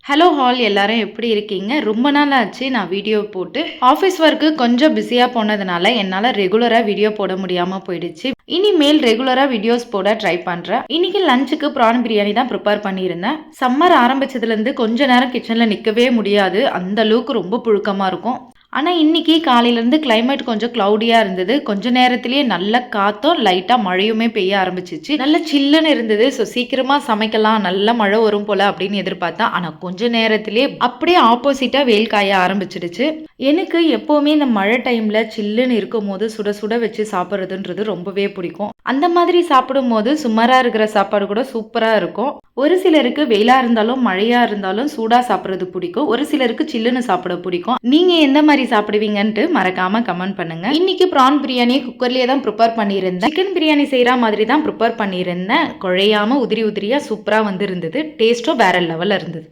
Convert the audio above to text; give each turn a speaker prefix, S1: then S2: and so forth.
S1: Hello hall எல்லாரும் எப்படி இருக்கீங்க? ரொம்ப நாள் ஆச்சு நான் வீடியோ போட்டு. ஆஃபீஸ் ஒர்க்கு கொஞ்சம் பிஸியா போனதுனால என்னால ரெகுலரா வீடியோ போட முடியாம போயிடுச்சு. இனிமேல் ரெகுலரா வீடியோஸ் போட ட்ரை பண்றேன். இன்னைக்கு லஞ்சுக்கு ப்ரான் பிரியாணி தான் ப்ரிப்பேர் பண்ணியிருந்தேன். சம்மர் ஆரம்பிச்சதுலேருந்து கொஞ்ச நேரம் கிச்சன்ல நிக்கவே முடியாது. அந்த அளவுக்கு ரொம்ப புழுக்கமா இருக்கும். ஆனா இன்னைக்கு காலையிலேருந்து கிளைமேட் கொஞ்சம் கிளவுடியா இருந்தது. கொஞ்ச நேரத்திலேயே நல்ல காத்தும், லைட்டா மழையுமே பெய்ய ஆரம்பிச்சுச்சு. நல்ல சில்லுன்னு இருந்தது. ஸோ சீக்கிரமா சமைக்கலாம். நல்ல மழை வரும் போல அப்படின்னு எதிர்பார்த்தேன். ஆனா கொஞ்ச நேரத்திலேயே அப்படியே ஆப்போசிட்டா வெயில் காய ஆரம்பிச்சிடுச்சு. எனக்கு எப்பவுமே இந்த மழை டைம்ல சில்லுன்னு இருக்கும்போது சுட சுட வச்சு சாப்பிட்றதுன்றது ரொம்பவே பிடிக்கும். அந்த மாதிரி சாப்பிடும்போது சுமாரா இருக்கிற சாப்பாடு கூட சூப்பரா இருக்கும். ஒரு சிலருக்கு வெயிலா இருந்தாலும், மழையா இருந்தாலும் சூடா சாப்பிட்றது பிடிக்கும். ஒரு சிலருக்கு சில்லுன்னு சாப்பிட பிடிக்கும். நீங்க எந்த மாதிரி சாப்பிடுவீங்கன்ட்டு மறக்காம கமெண்ட் பண்ணுங்க. இன்னைக்கு ப்ரான் பிரியாணி குக்கர்லயே தான் ப்ரிப்பேர் பண்ணியிருந்தேன். சிக்கன் பிரியாணி செய்யற மாதிரி தான் ப்ரிப்பேர் பண்ணியிருந்தேன். குழையாம உதிரி உதிரியா சூப்பரா வந்து இருந்தது. டேஸ்ட்டும் வேற லெவல்ல இருந்தது.